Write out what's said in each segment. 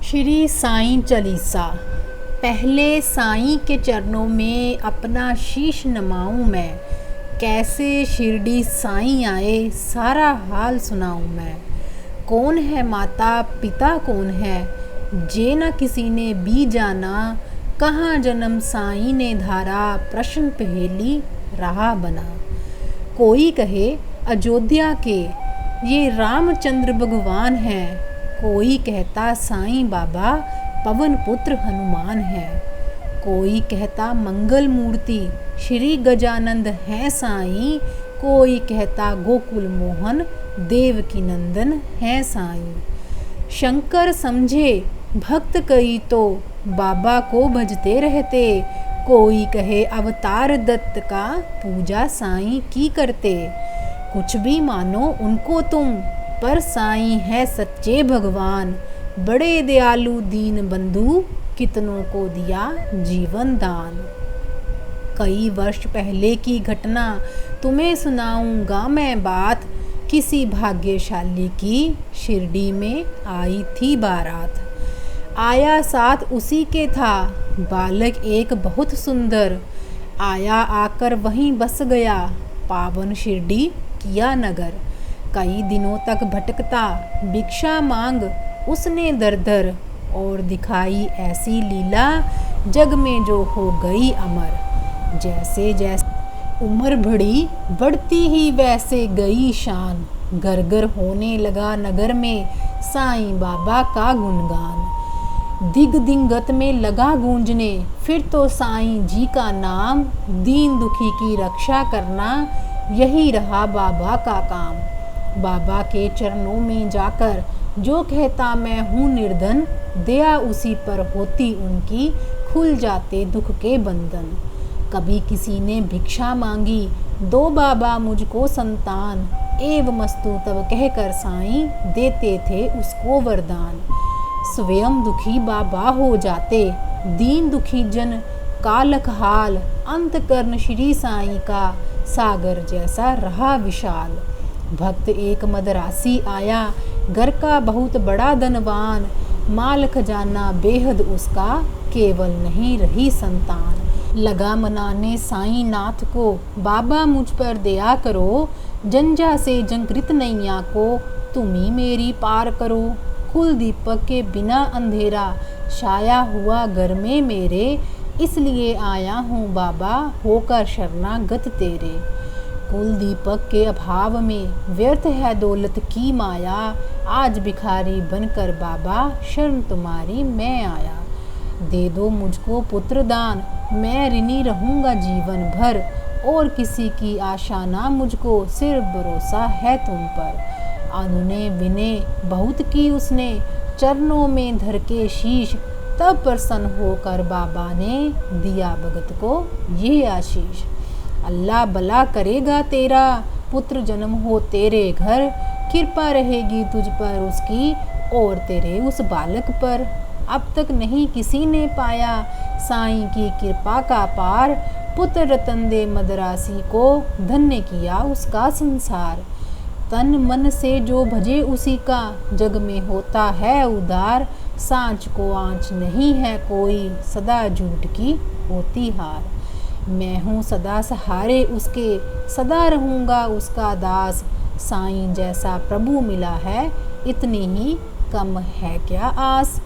श्री साईं चालीसा। पहले साईं के चरणों में अपना शीश नमाऊं मैं, कैसे शिरडी साईं आए सारा हाल सुनाऊं मैं। कौन है माता पिता कौन है, जे न किसी ने भी जाना, कहाँ जन्म साईं ने धारा, प्रश्न पहेली रहा बना। कोई कहे अयोध्या के ये रामचंद्र भगवान हैं, कोई कहता साईं बाबा पवन पुत्र हनुमान है, कोई कहता मंगल मूर्ति श्री गजानंद हैं साईं, कोई कहता गोकुल मोहन देवकी नंदन हैं साईं। शंकर समझे भक्त कई तो बाबा को भजते रहते, कोई कहे अवतार दत्त का पूजा साईं की करते। कुछ भी मानो उनको तुम, पर साईं है सच्चे भगवान, बड़े दयालु दीन बंधु कितनों को दिया जीवन दान। कई वर्ष पहले की घटना तुम्हें सुनाऊंगा मैं बात, किसी भाग्यशाली की शिरडी में आई थी बारात। आया साथ उसी के था बालक एक बहुत सुंदर, आया आकर वहीं बस गया पावन शिरडी किया नगर। कई दिनों तक भटकता भिक्षा मांग उसने दर दर, और दिखाई ऐसी लीला जग में जो हो गई अमर। जैसे जैसे उम्र बढ़ती ही वैसे गई शान, घर घर होने लगा नगर में साईं बाबा का गुणगान। दिग दिगंत में लगा गूंजने फिर तो साईं जी का नाम, दीन दुखी की रक्षा करना यही रहा बाबा का काम। बाबा के चरणों में जाकर जो कहता मैं हूँ निर्धन, दया उसी पर होती उनकी, खुल जाते दुख के बंधन। कभी किसी ने भिक्षा मांगी, दो बाबा मुझको संतान, एवमस्तु तब कहकर साईं देते थे उसको वरदान। स्वयं दुखी बाबा हो जाते, दीन दुखी जन का लखहाल, अंतकरण श्री साईं का सागर जैसा रहा विशाल। भक्त एक मदरासी आया, घर का बहुत बड़ा धनवान, माल खजाना बेहद उसका, केवल नहीं रही संतान। लगा मनाने साईं नाथ को, बाबा मुझ पर दया करो, जंजा से जंकृत नैया को तुम ही मेरी पार करो। कुल दीपक के बिना अंधेरा छाया हुआ घर में मेरे, इसलिए आया हूँ बाबा होकर शरणागत तेरे। कुल दीपक के अभाव में व्यर्थ है दौलत की माया, आज भिखारी बनकर बाबा शरण तुम्हारी मैं आया। दे दो मुझको पुत्र दान, मैं ऋणी रहूँगा जीवन भर, और किसी की आशा ना मुझको, सिर्फ भरोसा है तुम पर। अनुने विनय बहुत की उसने, चरणों में धर के शीश, तब प्रसन्न होकर बाबा ने दिया भगत को ये आशीष। अल्लाह भला करेगा तेरा, पुत्र जन्म हो तेरे घर, कृपा रहेगी तुझ पर उसकी और तेरे उस बालक पर। अब तक नहीं किसी ने पाया साईं की कृपा का पार, पुत्र रतन दे मदरासी को, धन्य किया उसका संसार। तन मन से जो भजे उसी का, जग में होता है उद्धार। सांच को आँच नहीं है कोई, सदा झूठ की होती हार। मैं हूँ सदा सहारे उसके, सदा रहूँगा उसका दास। साईं जैसा प्रभु मिला है, इतनी ही कम है क्या आस।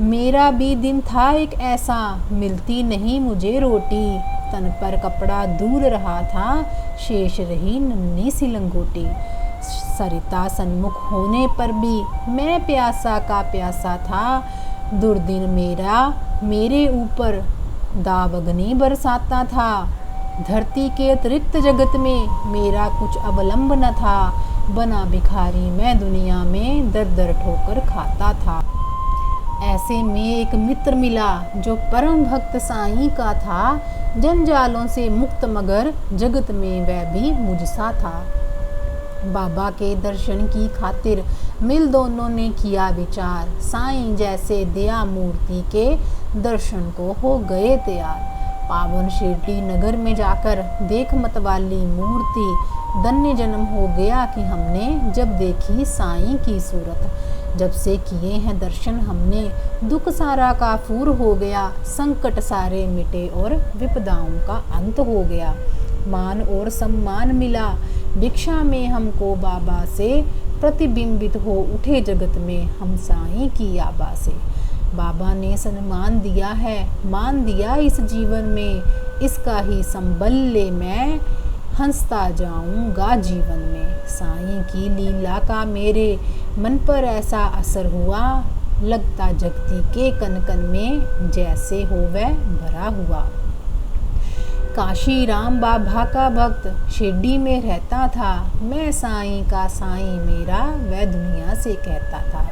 मेरा भी दिन था एक ऐसा, मिलती नहीं मुझे रोटी, तन पर कपड़ा दूर रहा था, शेष रही नन्ही सी लंगोटी। सरिता सन्मुख होने पर भी मैं प्यासा का प्यासा था, दुर्दिन मेरा मेरे ऊपर दाव अग्नि बरसाता था। धरती के अतिरिक्त जगत में मेरा कुछ अवलंब न था, बना भिखारी मैं दुनिया में दर दर ठोकर खाता था। ऐसे में एक मित्र मिला जो परम भक्त साईं का था, जंजालों से मुक्त मगर जगत में वह भी मुझसा था। बाबा के दर्शन की खातिर मिल दोनों ने किया विचार, साईं जैसे दया मूर्ति के दर्शन को हो गए तैयार। पावन शिरडी नगर में जाकर देख मतवाली मूर्ति, धन्य जन्म हो गया कि हमने जब देखी साईं की सूरत। जब से किए हैं दर्शन हमने, दुख सारा काफूर हो गया, संकट सारे मिटे और विपदाओं का अंत हो गया। मान और सम्मान मिला भिक्षा में हमको बाबा से, प्रतिबिंबित हो उठे जगत में हम साईं की आबा से। बाबा ने सम्मान दिया है, मान दिया इस जीवन में, इसका ही संबल ले मैं हंसता जाऊंगा जीवन में। साईं की लीला का मेरे मन पर ऐसा असर हुआ, लगता जगती के कन कन में जैसे हो वह भरा हुआ। काशी राम बाबा का भक्त शिरडी में रहता था, मैं साईं का साईं मेरा वह दुनिया से कहता था।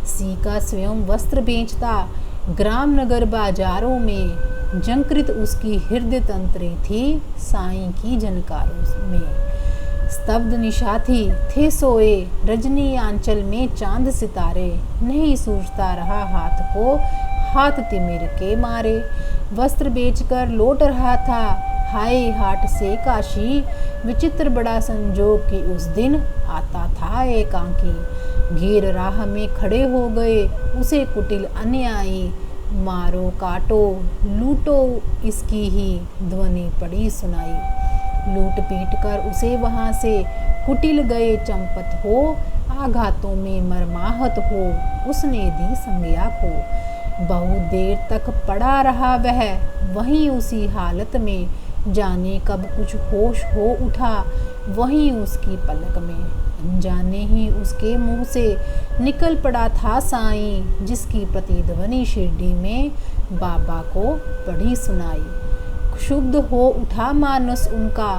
सी का स्वयं वस्त्र बेचता ग्राम नगर बाजारों में, जंकृत उसकी हृदय तंत्री थी साईं की जनकारों में। स्तब्ध निशा थी थे सोए रजनी आंचल में चांद सितारे, नहीं सूझता रहा हाथ को हाथ तिमिर के मारे। वस्त्र बेचकर लौट रहा था हाय हाट से काशी, विचित्र बड़ा संजोग कि उस दिन आता था एकांकी। घेर राह में खड़े हो गए उसे कुटिल अन्यायी, मारो काटो लूटो इसकी ही ध्वनि पड़ी सुनाई। लूट पीट कर उसे वहाँ से कुटिल गए चंपत हो, आघातों में मरमाहत हो उसने दी संज्ञा को। बहुत देर तक पड़ा रहा वह वहीं उसी हालत में, जाने कब कुछ होश हो उठा वहीं उसकी पलक में। अनजाने ही उसके मुंह से निकल पड़ा था साईं, जिसकी प्रतिध्वनि शिरडी में बाबा को पड़ी सुनाई। क्षुब्ध हो उठा मानस उनका,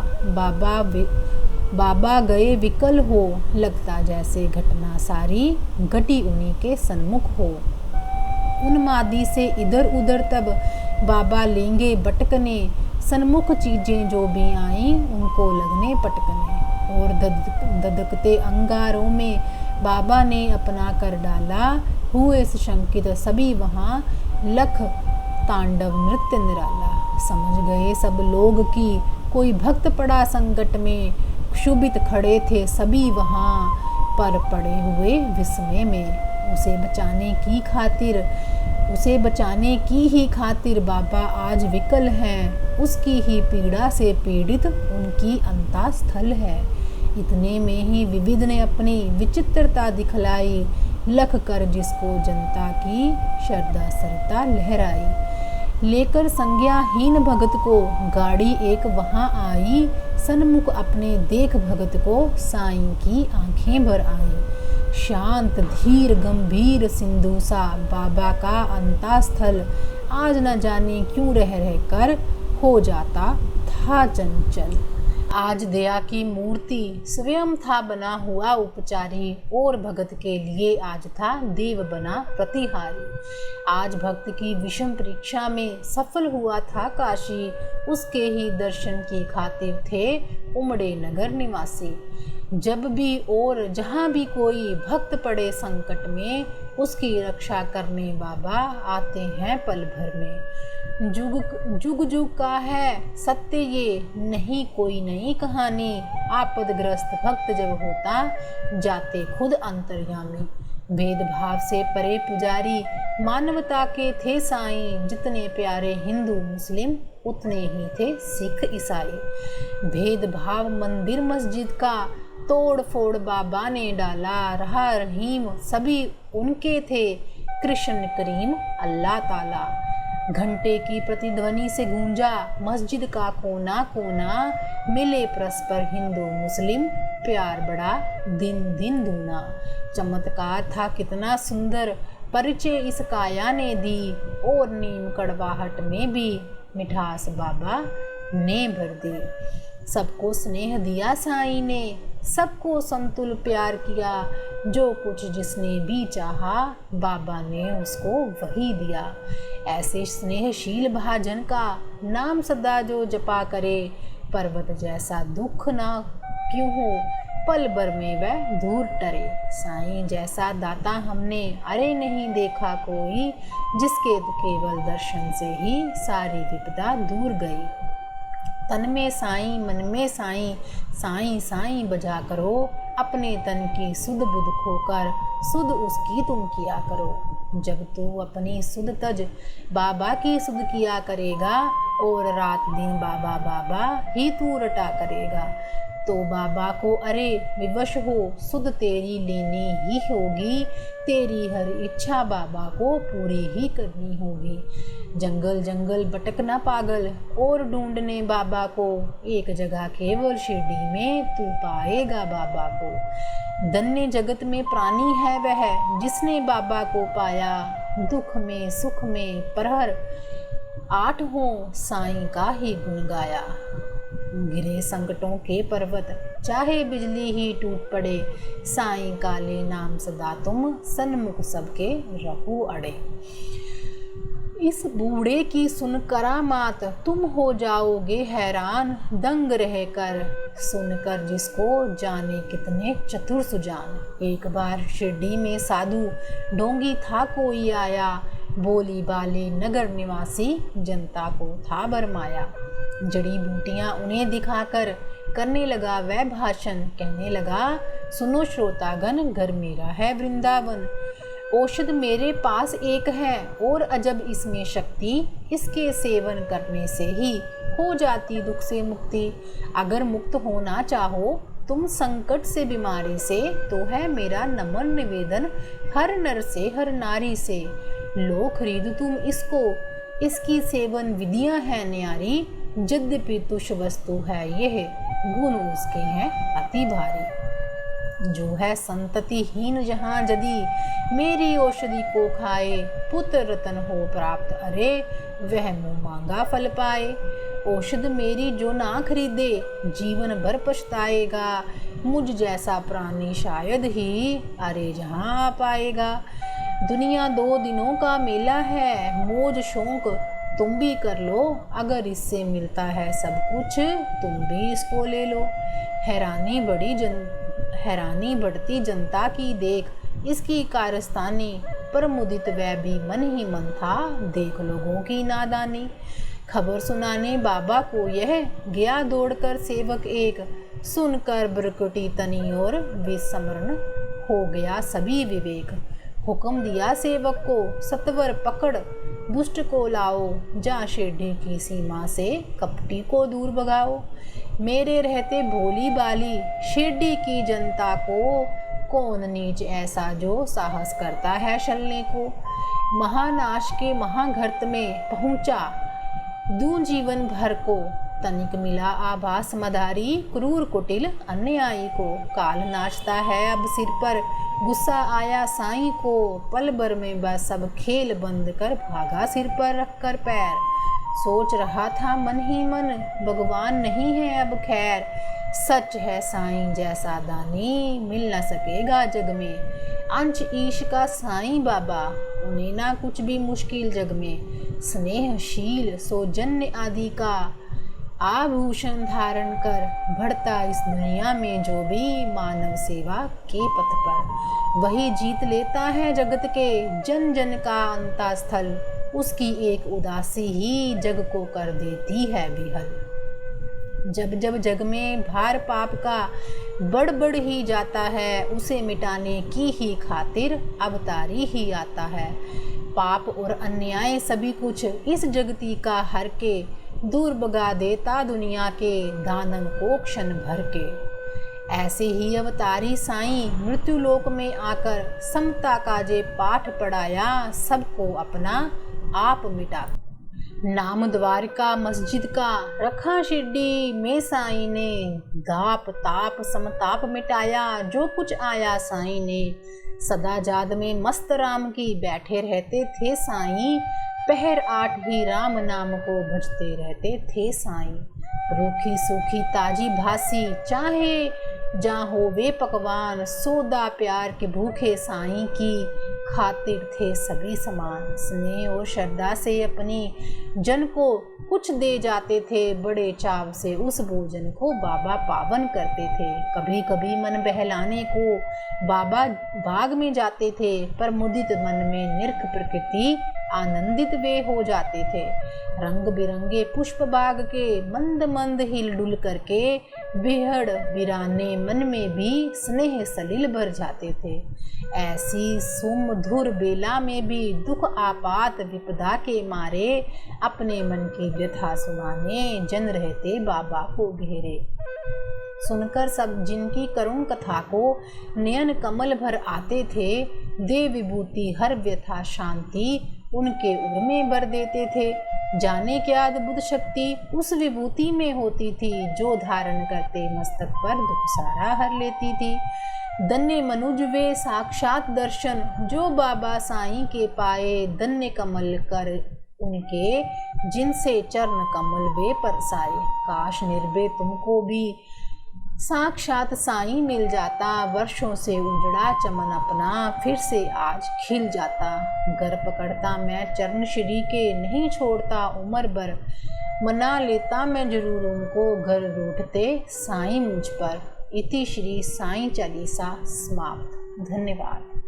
बाबा गए विकल हो, लगता जैसे घटना सारी घटी उन्हीं के सन्मुख हो। उन्मादी से इधर उधर तब बाबा लेंगे बटकने, सन्मुख चीजें जो भी आईं उनको लगने पटकने। और ददकते अंगारों में बाबा ने अपना कर डाला, हुए शंकित सभी वहाँ लख तांडव नृत्य निराला। समझ गए सब लोग कि कोई भक्त पड़ा संकट में, क्षुभित खड़े थे सभी वहाँ पर पड़े हुए विस्मय में। उसे बचाने की ही खातिर बाबा आज विकल हैं, उसकी ही पीड़ा से पीड़ित उनकी अंतःस्थल है। इतने में ही विविध ने अपनी विचित्रता दिखलाई, लख कर जिसको जनता की श्रद्धा सरता लहराई। लेकर संज्ञाहीन भगत को गाड़ी एक वहाँ आई, सन्मुख अपने देख भगत को साईं की आंखें भर आई। शांत धीर गंभीर सिंधु सा बाबा का अंतःस्थल, आज न जाने क्यों रह कर हो जाता था चंचल। आज दया की मूर्ति स्वयं था बना हुआ उपचारी, और भगत के लिए आज था देव बना प्रतिहारी। आज भक्त की विषम परीक्षा में सफल हुआ था काशी, उसके ही दर्शन की खातिर थे उमड़े नगर निवासी। जब भी और जहाँ भी कोई भक्त पड़े संकट में, उसकी रक्षा करने बाबा आते हैं पल भर में। जुग जुग का है सत्य ये, नहीं कोई नई कहानी, आपदग्रस्त भक्त जब होता जाते खुद अंतर्यामी। भेदभाव से परे पुजारी मानवता के थे साईं, जितने प्यारे हिंदू मुस्लिम उतने ही थे सिख ईसाई। भेदभाव मंदिर मस्जिद का तोड़ फोड़ बाबा ने डाला, रहा रहीम सभी उनके थे, कृष्ण करीम अल्लाह ताला। घंटे की प्रतिध्वनि से गूंजा मस्जिद का कोना कोना, मिले परस्पर हिंदू मुस्लिम प्यार बड़ा दिन दिन दूना। चमत्कार था कितना सुंदर परिचय इस काया ने दी, और नीम कड़वाहट में भी मिठास बाबा ने भर दी। सबको स्नेह दिया साईं ने, सबको संतुल प्यार किया, जो कुछ जिसने भी चाहा बाबा ने उसको वही दिया। ऐसे स्नेहशील भाजन का नाम सदा जो जपा करे, पर्वत जैसा दुख ना क्यों हो पल भर में वह दूर टरे। साईं जैसा दाता हमने अरे नहीं देखा कोई, जिसके केवल दर्शन से ही सारी विपदा दूर गई। तन में साईं मन में साईं, साईं साईं बजा करो, अपने तन की सुध बुध खोकर सुध उसकी तुम किया करो। जब तू अपनी सुध तज बाबा की सुध किया करेगा और रात दिन बाबा बाबा ही तू रटा करेगा, तो बाबा को अरे विवश हो सुध तेरी लेनी ही होगी। तेरी हर इच्छा बाबा को पूरी ही करनी होगी। जंगल जंगल भटकना पागल और ढूंढने बाबा को, एक जगह केवल शिरडी में तू पाएगा बाबा को। धन्य जगत में प्राणी है वह जिसने बाबा को पाया, दुख में सुख में प्रहर आठों साईं का ही गुण गाया। गिरे संकटों के पर्वत चाहे बिजली ही टूट पड़े, साईं काले नाम सदा तुम सन्मुख सबके रहो अड़े। इस बूढ़े की सुन करामात तुम हो जाओगे हैरान, दंग रहकर सुनकर जिसको जाने कितने चतुर सुजान। एक बार शिरडी में साधु ढोंगी था कोई आया, बोली बाले नगर निवासी जनता को था बरमाया। जड़ी बूटियां उन्हें दिखाकर करने लगा वह भाषण, कहने लगा सुनो श्रोतागण घर मेरा है वृंदावन। औषध मेरे पास एक है और अजब इसमें शक्ति, इसके सेवन करने से ही हो जाती दुख से मुक्ति। अगर मुक्त होना चाहो तुम संकट से बीमारी से, तो है मेरा नमन निवेदन हर नर से हर नारी से। लो खरीद तुम इसको, इसकी सेवन विधियां हैं न्यारी। यद्यपि तुष वस्तु है यह, गुण उसके हैं अति भारी। जो है संततिहीन जहाँ यदि मेरी औषधि को खाए, पुत्र रतन हो प्राप्त अरे वह मुँह मांगा फल पाए। औषध मेरी जो ना खरीदे जीवन भर पछताएगा, मुझ जैसा प्राणी शायद ही अरे जहाँ आ पाएगा। दुनिया 2 दिनों का मेला है, मौज शौक तुम भी कर लो, अगर इससे मिलता है सब कुछ तुम भी इसको ले लो। हैरानी बढ़ती जनता की देख, इसकी कारस्तानी पर मुदित वह भी मन ही मन था, देख लोगों की नादानी। खबर सुनाने बाबा को यह गया दौड़कर सेवक एक, सुनकर बरकटी तनी और विस्मरण हो गया सभी विवेक। हुक्म दिया सेवक को सत्वर पकड़ दुष्ट को लाओ, जा शिरडी की सीमा से कपटी को दूर भगाओ। मेरे रहते भोली बाली शिरडी की जनता को, कौन नीच ऐसा जो साहस करता है चलने को। महानाश के महाघर्त में पहुंचा दूं जीवन भर को, तनिक मिला आभास मदारी क्रूर कुटिल अन्यायी को। काल नाचता है अब सिर पर, गुस्सा आया साईं को, पल भर में बस सब खेल बंद कर भागा सिर पर रख कर पैर। सोच रहा था मन ही मन भगवान नहीं है अब खैर, सच है साईं जैसा दानी मिल न सकेगा जग में। अंश ईश का साईं बाबा उन्हें ना कुछ भी मुश्किल जग में। स्नेहशील सौजन्य आदि का आभूषण धारण कर, बढ़ता इस दुनिया में जो भी मानव सेवा के पथ पर। वही जीत लेता है जगत के जन जन का अंतःस्थल, उसकी एक उदासी ही जग को कर देती है विहल। जब जब जग में भार पाप का बढ़ ही जाता है, उसे मिटाने की ही खातिर अवतारी ही आता है। पाप और अन्याय सभी कुछ इस जगती का हर के, दूर भगा देता दुनिया के दानव को क्षण भर के। ऐसे ही अवतारी साईं मृत्यु लोक में आकर समता का जे पाठ पढ़ाया, सबको अपना आप मिटा। नाम द्वारका मस्जिद का रखा शिरडी में साईं ने, दाप ताप समताप मिटाया जो कुछ आया साईं ने। सदा जाद में मस्त राम की बैठे रहते थे साईं, पहर 8 ही राम नाम को भजते रहते थे साईं। रूखी सूखी ताजी भासी चाहे जहाँ हो वे पकवान, सौदा प्यार के भूखे साईं की खातिर थे सभी समान। स्नेह और श्रद्धा से अपनी जन को कुछ दे जाते थे, बड़े चाव से उस भोजन को बाबा पावन करते थे। कभी कभी मन बहलाने को बाबा बाग में जाते थे, पर मुदित मन में निरख प्रकृति आनंदित वे हो जाते थे। रंग बिरंगे पुष्प बाग के मंद मंद हिल डुल करके बेहड़ वीराने मन में भी स्नेह सलिल भर जाते थे। ऐसी सुमधुर बेला में भी दुख आपात विपदा के मारे अपने मन की व्यथा सुनाने जन रहते बाबा को घेरे। सुनकर सब जिनकी करुण कथा को नयन कमल भर आते थे, दे विभूति हर व्यथा शांति उनके उर में भर देते थे। जाने क्या अद्भुत शक्ति उस विभूति में होती थी, जो धारण करते मस्तक पर दुख सारा हर लेती थी। धन्य मनुज वे साक्षात दर्शन, जो बाबा साईं के पाए, धन्य कमल कर उनके जिनसे चरण कमल वे परसाए। काश निर्भय तुमको भी साक्षात साईं मिल जाता, वर्षों से उजड़ा चमन अपना फिर से आज खिल जाता। घर पकड़ता मैं चरण श्री के, नहीं छोड़ता उम्र भर, मना लेता मैं जरूर उनको, घर रूठते साईं मुझ पर। इति श्री साईं चालीसा समाप्त। धन्यवाद।